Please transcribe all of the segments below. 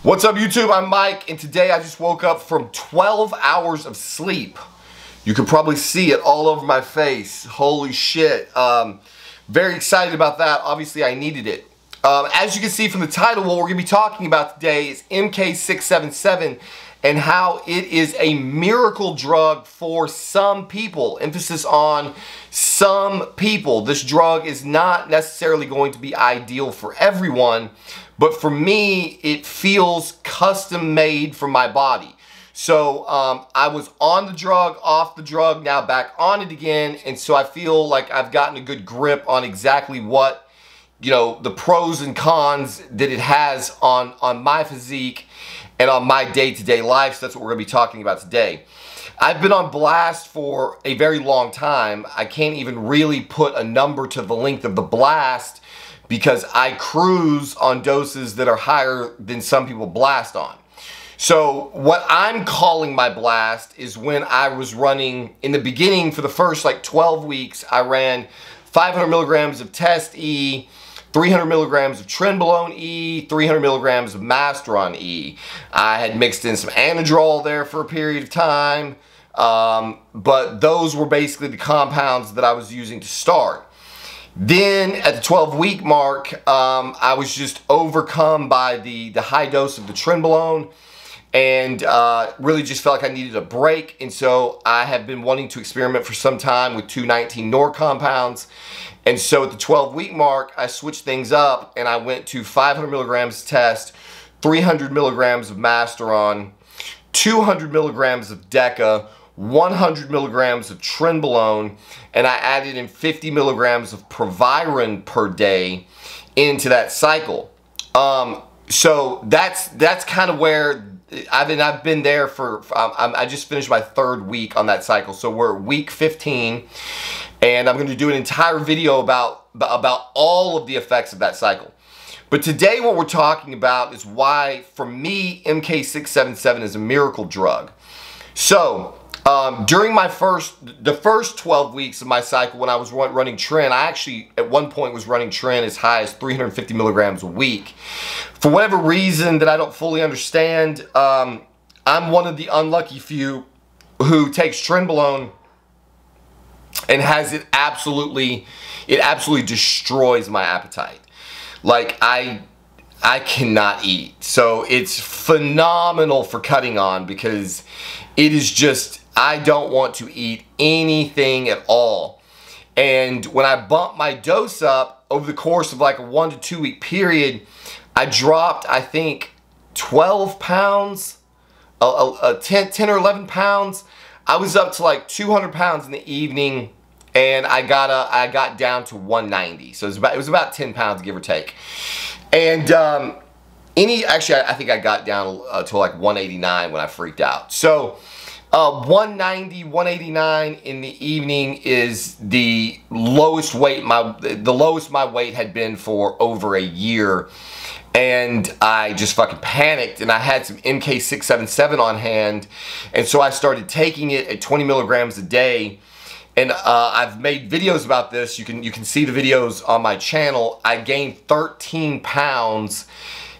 What's up, YouTube? I'm Mike, and today I just woke up from 12 hours of sleep. You can probably see it all over my face. Holy shit. Very excited about that. Obviously, I needed it. As you can see from the title, what we're going to be talking about today is MK677 and how it is a miracle drug for some people. Emphasis on some people. This drug is not necessarily going to be ideal for everyone, but for me, it feels custom made for my body. So I was on the drug, off the drug, now back on it again, and so I feel like I've gotten a good grip on exactly what, you know, the pros and cons that it has on my physique and on my day-to-day life. So that's what we're going to be talking about today. I've been on blast for a very long time. I can't even really put a number to the length of the blast because I cruise on doses that are higher than some people blast on. So what I'm calling my blast is when I was running, in the beginning for the first like 12 weeks, I ran 500 milligrams of Test E, 300 milligrams of Trenbolone E, 300 milligrams of Masteron E. I had mixed in some Anadrol there for a period of time, but those were basically the compounds that I was using to start. Then at the 12-week mark, I was just overcome by the high dose of the Trenbolone and really just felt like I needed a break. And so I have been wanting to experiment for some time with 219-Nor compounds. And so at the 12-week mark, I switched things up and I went to 500 milligrams Test, 300 milligrams of Masteron, 200 milligrams of Deca, 100 milligrams of Trenbolone, and I added in 50 milligrams of Proviron per day into that cycle. So that's kind of where I've been there for. I just finished my 3rd week on that cycle, so we're at week 15, and I'm going to do an entire video about all of the effects of that cycle. But today, what we're talking about is why, for me, MK677 is a miracle drug. So during the first 12 weeks of my cycle when I was running Tren, I actually at one point was running Tren as high as 350 milligrams a week. For whatever reason that I don't fully understand, I'm one of the unlucky few who takes Trenbolone and has it absolutely destroys my appetite. Like I cannot eat. So it's phenomenal for cutting on because it is just, I don't want to eat anything at all. And when I bumped my dose up over the course of like a 1 to 2 week period, I dropped, I think, 12 pounds, 10 or 11 pounds. I was up to like 200 pounds in the evening, and I got down to 190. So it was about 10 pounds, give or take. And actually, I think I got down to like 189 when I freaked out. So 190, 189 in the evening is the lowest weight. The lowest my weight had been for over a year. And I just fucking panicked, and I had some MK677 on hand, and so I started taking it at 20 milligrams a day. And I've made videos about this. You can see the videos on my channel. I gained 13 pounds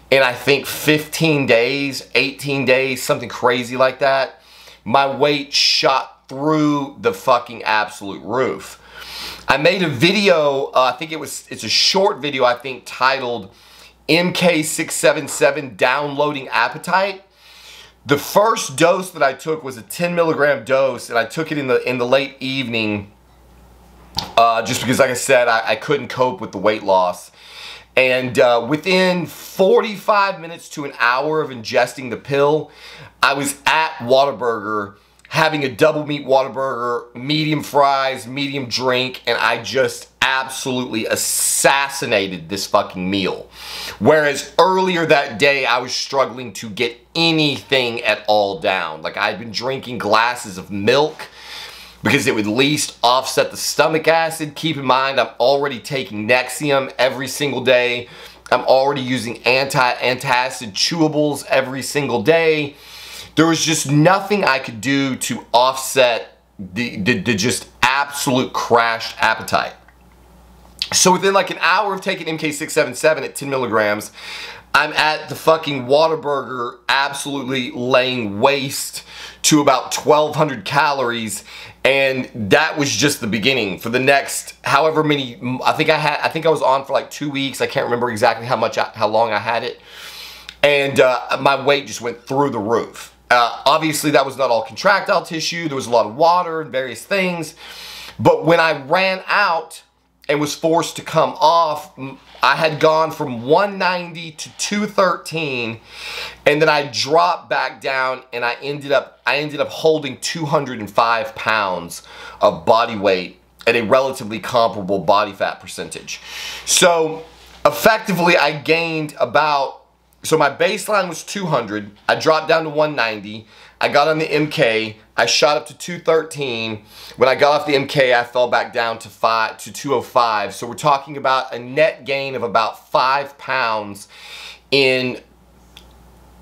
in I think 15 days, 18 days, something crazy like that. My weight shot through the fucking absolute roof. I made a video, I think it's a short video, I think, titled MK677 Downloading Appetite. The first dose that I took was a 10 milligram dose, and I took it in the late evening just because, like I said, I couldn't cope with the weight loss. And within 45 minutes to an hour of ingesting the pill, I was at Whataburger having a double meat Whataburger, medium fries, medium drink, and I just absolutely assassinated this fucking meal. Whereas earlier that day, I was struggling to get anything at all down. Like, I'd been drinking glasses of milk because it would at least offset the stomach acid. Keep in mind, I'm already taking Nexium every single day. I'm already using antacid chewables every single day. There was just nothing I could do to offset the just absolute crashed appetite. So within like an hour of taking MK677 at 10 milligrams, I'm at the fucking Whataburger absolutely laying waste to about 1,200 calories, and that was just the beginning. For the next however many, I think I was on for like 2 weeks. I can't remember exactly how long I had it, and my weight just went through the roof. Obviously, that was not all contractile tissue. There was a lot of water and various things, but when I ran out and was forced to come off, I had gone from 190 to 213, and then I dropped back down, and I ended up holding 205 pounds of body weight at a relatively comparable body fat percentage. So effectively, I gained about, so my baseline was 200, I dropped down to 190, I got on the MK, I shot up to 213. When I got off the MK, I fell back down to 205. So we're talking about a net gain of about 5 pounds in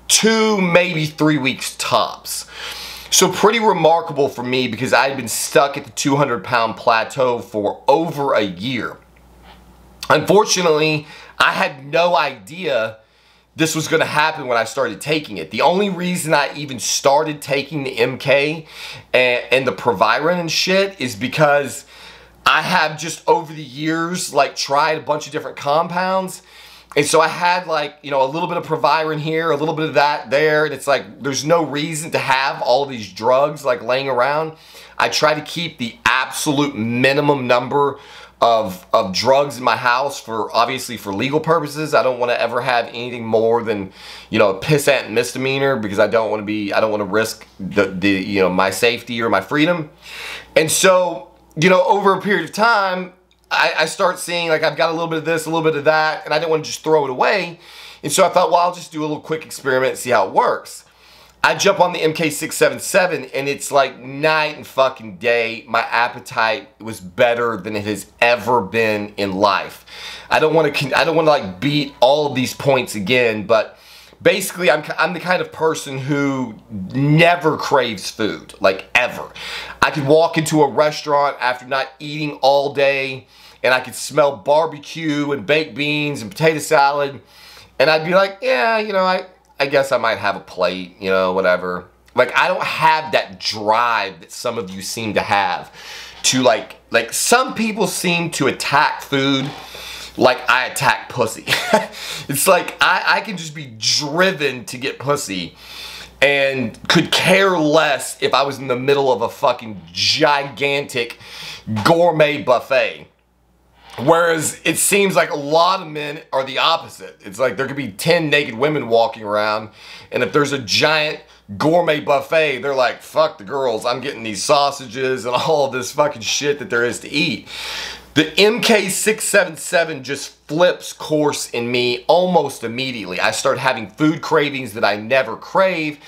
2, maybe 3 weeks tops. So pretty remarkable for me, because I had been stuck at the 200-pound plateau for over a year. Unfortunately, I had no idea this was going to happen when I started taking it. The only reason I even started taking the MK and the Proviron and shit is because I have just over the years like tried a bunch of different compounds. And so I had like, you know, a little bit of Proviron here, a little bit of that there. And it's like, there's no reason to have all these drugs like laying around. I try to keep the absolute minimum number of drugs in my house, for obviously for legal purposes. I don't want to ever have anything more than, you know, a pissant misdemeanor, because I don't want to risk the you know, my safety or my freedom. And so, you know, over a period of time, I start seeing like I've got a little bit of this, a little bit of that, and I didn't want to just throw it away. And so I thought, well, I'll just do a little quick experiment and see how it works. I jump on the MK677, and it's like night and fucking day. My appetite was better than it has ever been in life. I don't want to like beat all of these points again, but basically I'm the kind of person who never craves food, like ever. I could walk into a restaurant after not eating all day, and I could smell barbecue and baked beans and potato salad, and I'd be like, yeah, you know, I guess I might have a plate, you know, whatever. Like, I don't have that drive that some of you seem to have to like some people seem to attack food like I attack pussy. It's like I can just be driven to get pussy and could care less if I was in the middle of a fucking gigantic gourmet buffet. Whereas it seems like a lot of men are the opposite. It's like there could be 10 naked women walking around, and if there's a giant gourmet buffet, they're like, fuck the girls, I'm getting these sausages and all of this fucking shit that there is to eat. The MK677 just flips course in me almost immediately. I start having food cravings that I never crave.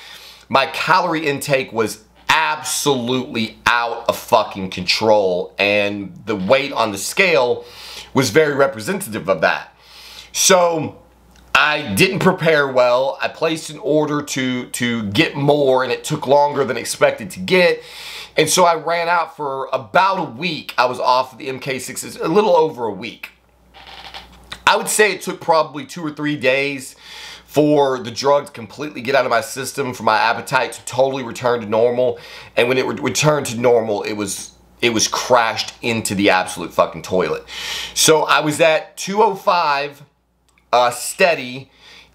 My calorie intake was absolutely out of fucking control, and the weight on the scale was very representative of that. So I didn't prepare well. I placed an order to get more, and it took longer than expected to get. And so I ran out for about a week. I was off of the MK6, a little over a week. I would say it took probably 2 or 3 days for the drug to completely get out of my system, for my appetite to totally return to normal. And when it returned to normal, it was crashed into the absolute fucking toilet. So I was at 205 steady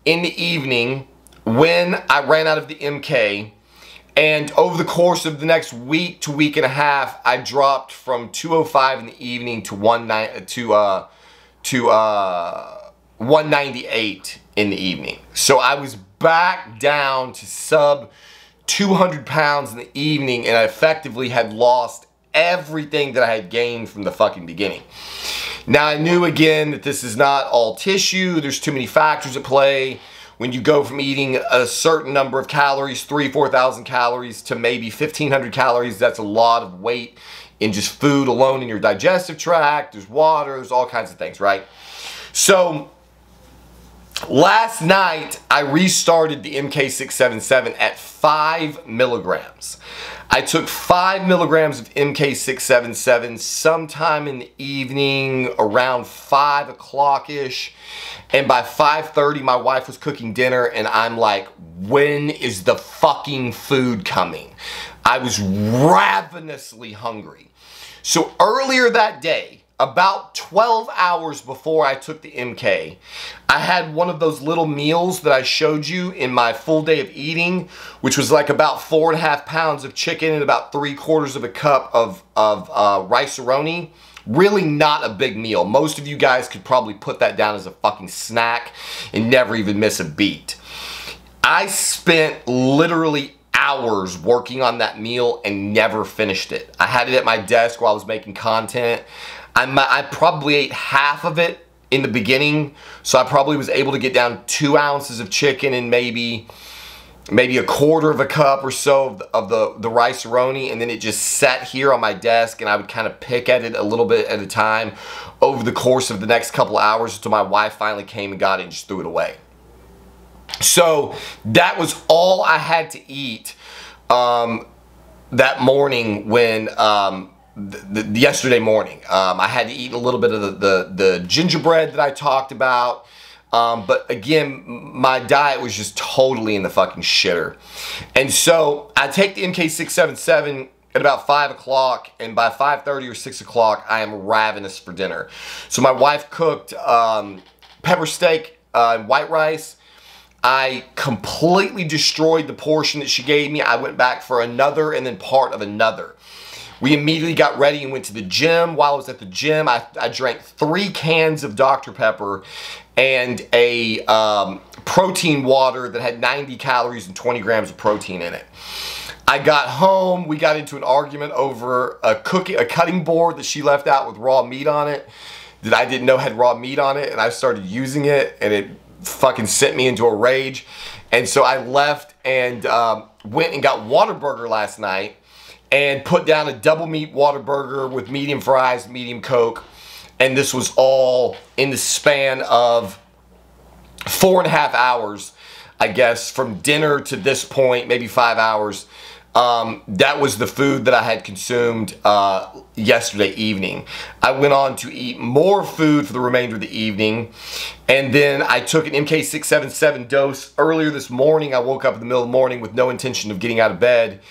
in the evening when I ran out of the MK. And over the course of the next week to week and a half, I dropped from 205 in the evening to 198 in the evening. So I was back down to sub 200 pounds in the evening, and I effectively had lost everything that I had gained from the fucking beginning. Now I knew again that this is not all tissue. There's too many factors at play. When you go from eating a certain number of calories, 3,000-4,000 calories, to maybe 1,500 calories, that's a lot of weight in just food alone in your digestive tract. There's water, there's all kinds of things, right? So Last night, I restarted the MK677 at 5 milligrams. I took 5 milligrams of MK677 sometime in the evening, around 5 o'clock-ish. And by 5:30, my wife was cooking dinner, and I'm like, when is the fucking food coming? I was ravenously hungry. So earlier that day, about 12 hours before I took the MK, I had one of those little meals that I showed you in my full day of eating, which was like about 4.5 pounds of chicken and about 3/4 of a cup of rice-a-roni. Really not a big meal. Most of you guys could probably put that down as a fucking snack and never even miss a beat. I spent literally hours working on that meal and never finished it. I had it at my desk while I was making content. I probably ate half of it in the beginning, so I probably was able to get down 2 ounces of chicken and maybe 1/4 of a cup or so of the rice-a-roni, and then it just sat here on my desk, and I would kind of pick at it a little bit at a time over the course of the next couple of hours until my wife finally came and got it and just threw it away. So that was all I had to eat that morning when yesterday morning. I had to eat a little bit of the gingerbread that I talked about. But again, my diet was just totally in the fucking shitter. And so I take the MK677 at about 5 o'clock, and by 5:30 or 6 o'clock, I am ravenous for dinner. So my wife cooked pepper steak and white rice. I completely destroyed the portion that she gave me. I went back for another and then part of another. We immediately got ready and went to the gym. While I was at the gym, I drank 3 cans of Dr. Pepper and a protein water that had 90 calories and 20 grams of protein in it. I got home, we got into an argument over a cutting board that she left out with raw meat on it that I didn't know had raw meat on it, and I started using it, and it fucking sent me into a rage. And so I left and went and got Whataburger last night and put down a double meat Whataburger with medium fries, medium Coke. And this was all in the span of 4.5 hours, I guess, from dinner to this point, maybe 5 hours. That was the food that I had consumed yesterday evening. I went on to eat more food for the remainder of the evening, and then I took an MK677 dose earlier this morning. I woke up in the middle of the morning with no intention of getting out of bed,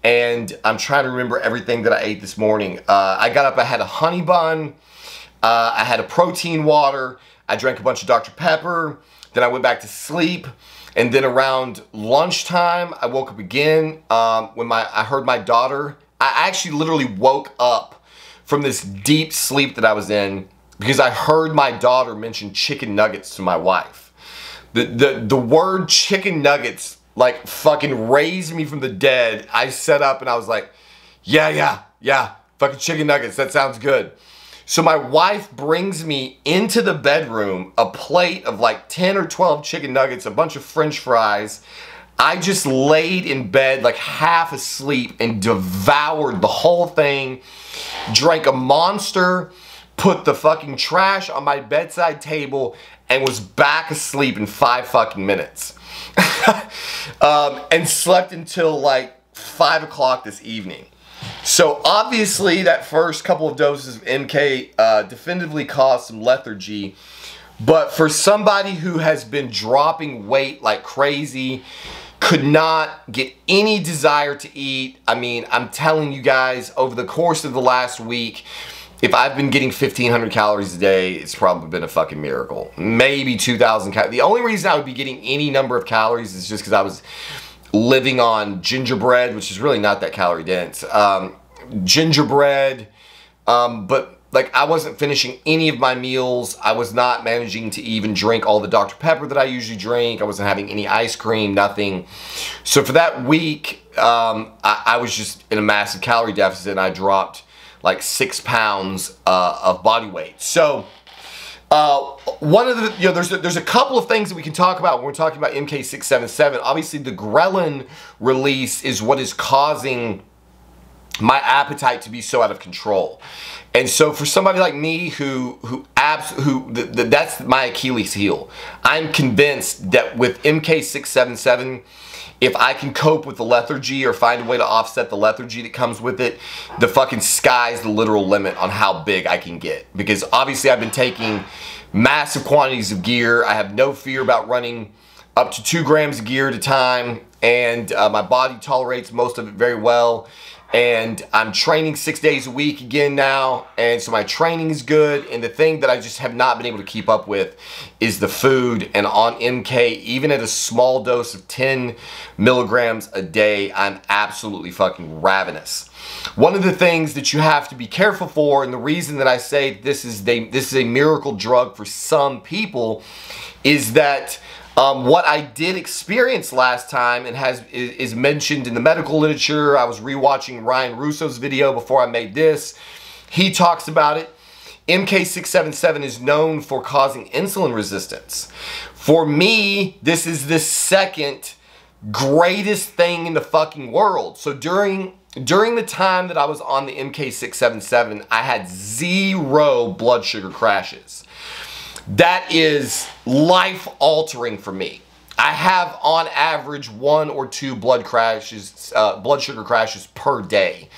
and I'm trying to remember everything that I ate this morning. I got up, I had a honey bun, I had a protein water, I drank a bunch of Dr. Pepper, then I went back to sleep. And then around lunchtime, I woke up again when I heard my daughter. I actually literally woke up from this deep sleep that I was in because I heard my daughter mention chicken nuggets to my wife. The word chicken nuggets like fucking raised me from the dead. I sat up and I was like, yeah, fucking chicken nuggets, that sounds good. So my wife brings me into the bedroom a plate of like 10 or 12 chicken nuggets, a bunch of French fries. I just laid in bed like half asleep and devoured the whole thing, drank a Monster, put the fucking trash on my bedside table, and was back asleep in 5 fucking minutes. And slept until like 5 o'clock this evening. So obviously that first couple of doses of MK definitively caused some lethargy, but for somebody who has been dropping weight like crazy, could not get any desire to eat. I mean, I'm telling you guys, over the course of the last week, if I've been getting 1,500 calories a day, it's probably been a fucking miracle. Maybe 2,000 calories. The only reason I would be getting any number of calories is just because I was living on gingerbread, which is really not that calorie dense. Gingerbread, but like I wasn't finishing any of my meals. I was not managing to even drink all the Dr. Pepper that I usually drink. I wasn't having any ice cream, nothing. So for that week, I was just in a massive calorie deficit, and I dropped like 6 pounds of body weight. So one of the, there's a couple of things that we can talk about when we're talking about MK677. Obviously, the ghrelin release is what is causing my appetite to be so out of control. And so for somebody like me that's my Achilles heel. I'm convinced that with MK677, if I can cope with the lethargy or find a way to offset the lethargy that comes with it, the fucking sky's the literal limit on how big I can get. Because obviously I've been taking massive quantities of gear. I have no fear about running up to 2 grams of gear at a time, and my body tolerates most of it very well. And I'm training 6 days a week again now, and so my training is good. And the thing that I just have not been able to keep up with is the food. And on MK, even at a small dose of 10 milligrams a day, I'm absolutely fucking ravenous. One of the things that you have to be careful for, and the reason that I say this is a miracle drug for some people, is that what I did experience last time, and is mentioned in the medical literature. I was rewatching Ryan Russo's video before I made this. He talks about it. MK677 is known for causing insulin resistance. For me, this is the second greatest thing in the fucking world. So during the time that I was on the MK677, I had 0 blood sugar crashes. That is life-altering for me. I have, on average, 1 or 2 blood sugar crashes per day.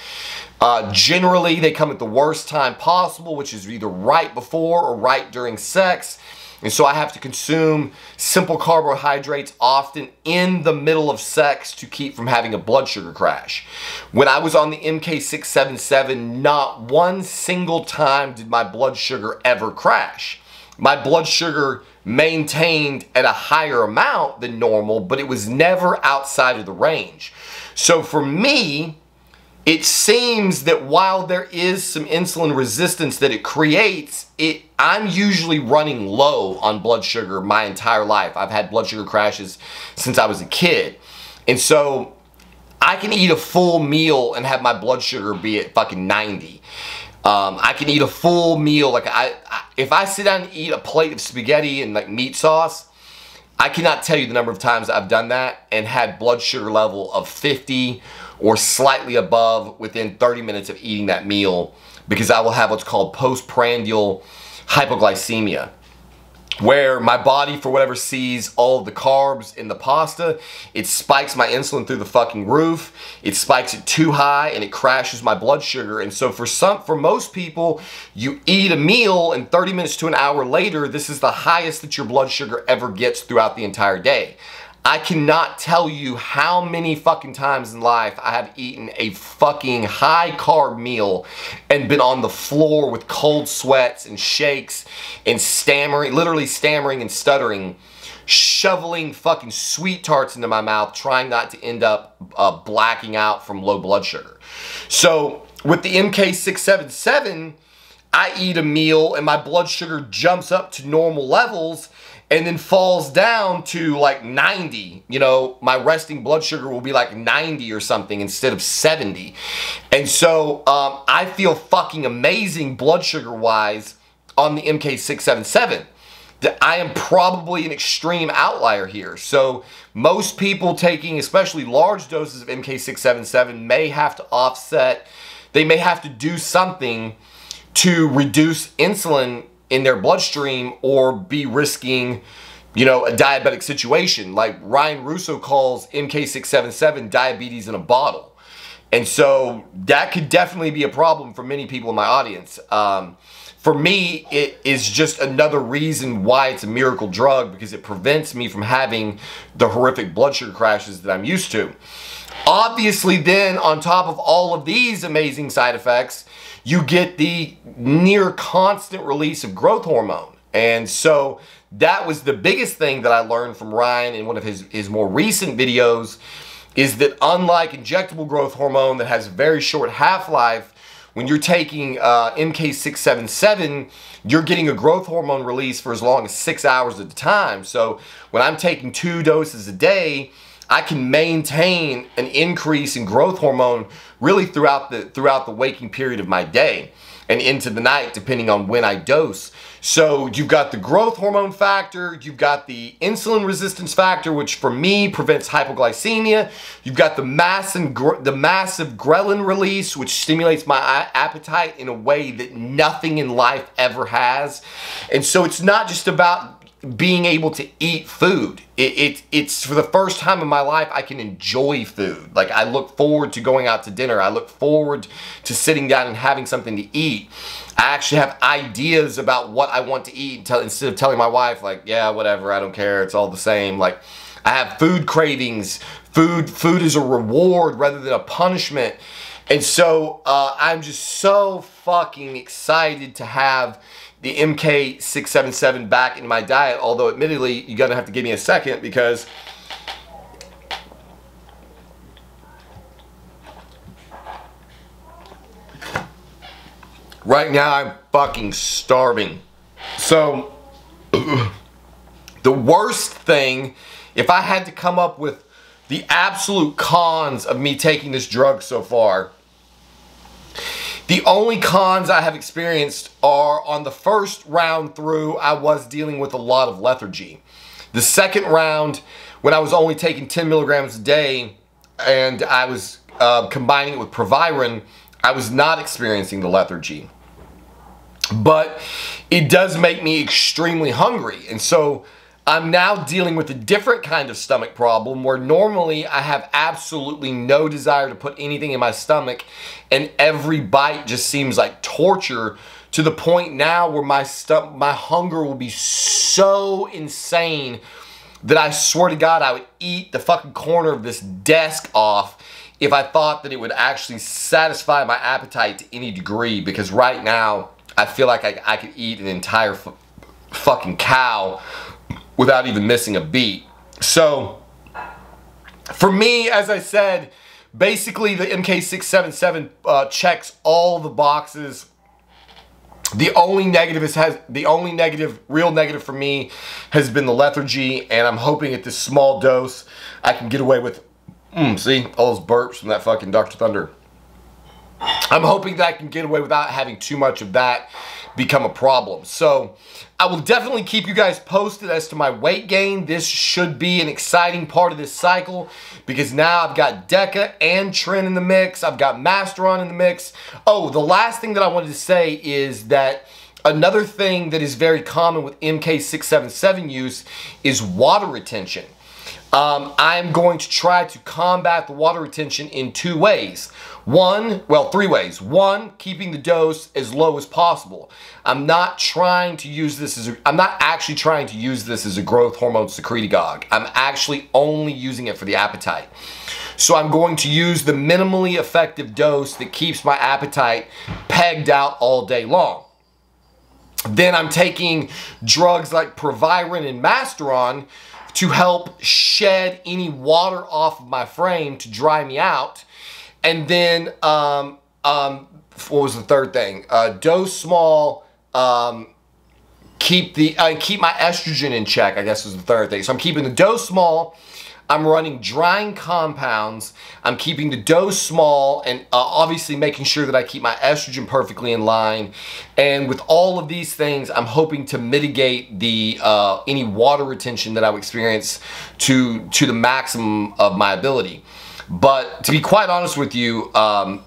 Generally, they come at the worst time possible, which is either right before or right during sex. And so I have to consume simple carbohydrates often in the middle of sex to keep from having a blood sugar crash. When I was on the MK677, not one single time did my blood sugar ever crash. My blood sugar maintained at a higher amount than normal, but it was never outside of the range. So for me, it seems that while there is some insulin resistance that it creates, I'm usually running low on blood sugar my entire life. I've had blood sugar crashes since I was a kid. And so I can eat a full meal and have my blood sugar be at fucking 90. I can eat a full meal. Like if I sit down and eat a plate of spaghetti and like meat sauce, I cannot tell you the number of times I've done that and had blood sugar level of 50 or slightly above within 30 minutes of eating that meal, because I will have what's called postprandial hypoglycemia, where my body, for whatever, sees all of the carbs in the pasta. It spikes my insulin through the fucking roof. It spikes it too high and it crashes my blood sugar. And so for most people, you eat a meal and 30 minutes to an hour later, this is the highest that your blood sugar ever gets throughout the entire day. I cannot tell you how many fucking times in life I have eaten a fucking high carb meal and been on the floor with cold sweats and shakes and stammering, literally stammering and stuttering, shoveling fucking sweet tarts into my mouth, trying not to end up blacking out from low blood sugar. So with the MK677, I eat a meal and my blood sugar jumps up to normal levels and then falls down to like 90. You know, my resting blood sugar will be like 90 or something instead of 70. And so I feel fucking amazing blood sugar wise on the MK677. I am probably an extreme outlier here. So most people taking especially large doses of MK677 may have to offset, they may have to do something to reduce insulin in their bloodstream or be risking, you know, a diabetic situation. Like Ryan Russo calls MK677 diabetes in a bottle. And so that could definitely be a problem for many people in my audience. For me, it is just another reason why it's a miracle drug, because it prevents me from having the horrific blood sugar crashes that I'm used to. Obviously then, on top of all of these amazing side effects, you get the near constant release of growth hormone. And so that was the biggest thing that I learned from Ryan in one of his more recent videos, is that unlike injectable growth hormone that has a very short half-life, when you're taking MK677, you're getting a growth hormone release for as long as 6 hours at a time. So when I'm taking 2 doses a day, I can maintain an increase in growth hormone really throughout the waking period of my day. and into the night, depending on when I dose. So you've got the growth hormone factor, you've got the insulin resistance factor, which for me prevents hypoglycemia. You've got the massive ghrelin release, which stimulates my appetite in a way that nothing in life ever has. And so it's not just about being able to eat food. It's for the first time in my life I can enjoy food. Like, I look forward to going out to dinner. I look forward to sitting down and having something to eat. I actually have ideas about what I want to eat instead of telling my wife, like, yeah, whatever, I don't care, it's all the same. Like, I have food cravings. Food is a reward rather than a punishment. And so I'm just so fucking excited to have the MK677 back in my diet, although admittedly, you're gonna have to give me a second because right now I'm fucking starving. So the worst thing, if I had to come up with the absolute cons of me taking this drug so far, the only cons I have experienced are on the first round through, I was dealing with a lot of lethargy. The second round, when I was only taking 10 milligrams a day and I was combining it with Proviron, I was not experiencing the lethargy. But it does make me extremely hungry. And so I'm now dealing with a different kind of stomach problem where normally I have absolutely no desire to put anything in my stomach and every bite just seems like torture, to the point now where my hunger will be so insane that I swear to God I would eat the fucking corner of this desk off if I thought that it would actually satisfy my appetite to any degree, because right now I feel like I could eat an entire fucking cow without even missing a beat. So for me, as I said, basically the MK677 checks all the boxes. The only real negative for me has been the lethargy, and I'm hoping at this small dose I can get away with, see, all those burps from that fucking Dr. Thunder. I'm hoping that I can get away without having too much of that become a problem. So I will definitely keep you guys posted as to my weight gain. This should be an exciting part of this cycle because now I've got Deca and Tren in the mix. I've got Masteron in the mix. Oh, the last thing that I wanted to say is that another thing that is very common with MK677 use is water retention. I'm going to try to combat the water retention in two ways. Three ways. One, keeping the dose as low as possible. I'm not actually trying to use this as a growth hormone secretagogue. I'm actually only using it for the appetite. So I'm going to use the minimally effective dose that keeps my appetite pegged out all day long. Then I'm taking drugs like Proviron and Masteron to help shed any water off of my frame to dry me out. And then, what was the third thing? Dose small, keep my estrogen in check, I guess was the third thing. So I'm keeping the dose small, I'm running drying compounds, I'm keeping the dose small, and obviously making sure that I keep my estrogen perfectly in line. And with all of these things, I'm hoping to mitigate the any water retention that I would experience to the maximum of my ability. But to be quite honest with you, I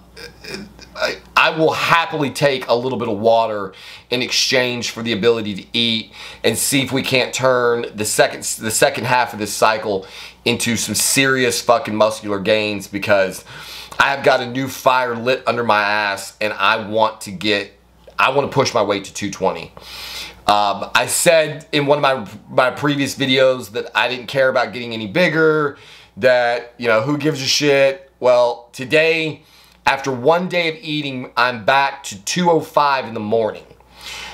will happily take a little bit of water in exchange for the ability to eat and see if we can't turn the second half of this cycle into some serious fucking muscular gains, because I have got a new fire lit under my ass and I want to push my weight to 220. I said in one of my previous videos that I didn't care about getting any bigger, that, you know, who gives a shit? Well, today, after one day of eating, I'm back to 205 in the morning.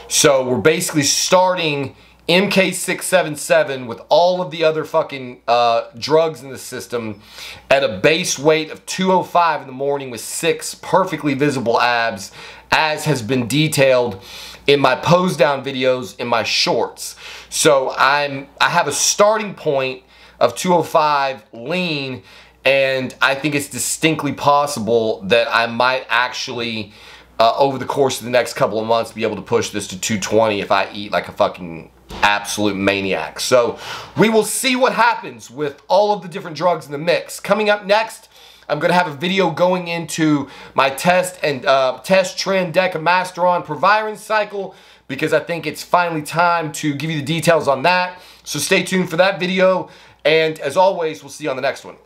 So we're basically starting MK677 with all of the other fucking drugs in the system at a base weight of 205 in the morning with 6 perfectly visible abs, as has been detailed in my pose down videos in my shorts. So I have a starting point of 205 lean, and I think it's distinctly possible that I might actually over the course of the next couple of months be able to push this to 220 if I eat like a fucking absolute maniac. So we will see what happens with all of the different drugs in the mix. Coming up next, I'm going to have a video going into my test trend decamasteron proviron cycle, because I think it's finally time to give you the details on that. So stay tuned for that video, and as always, we'll see you on the next one.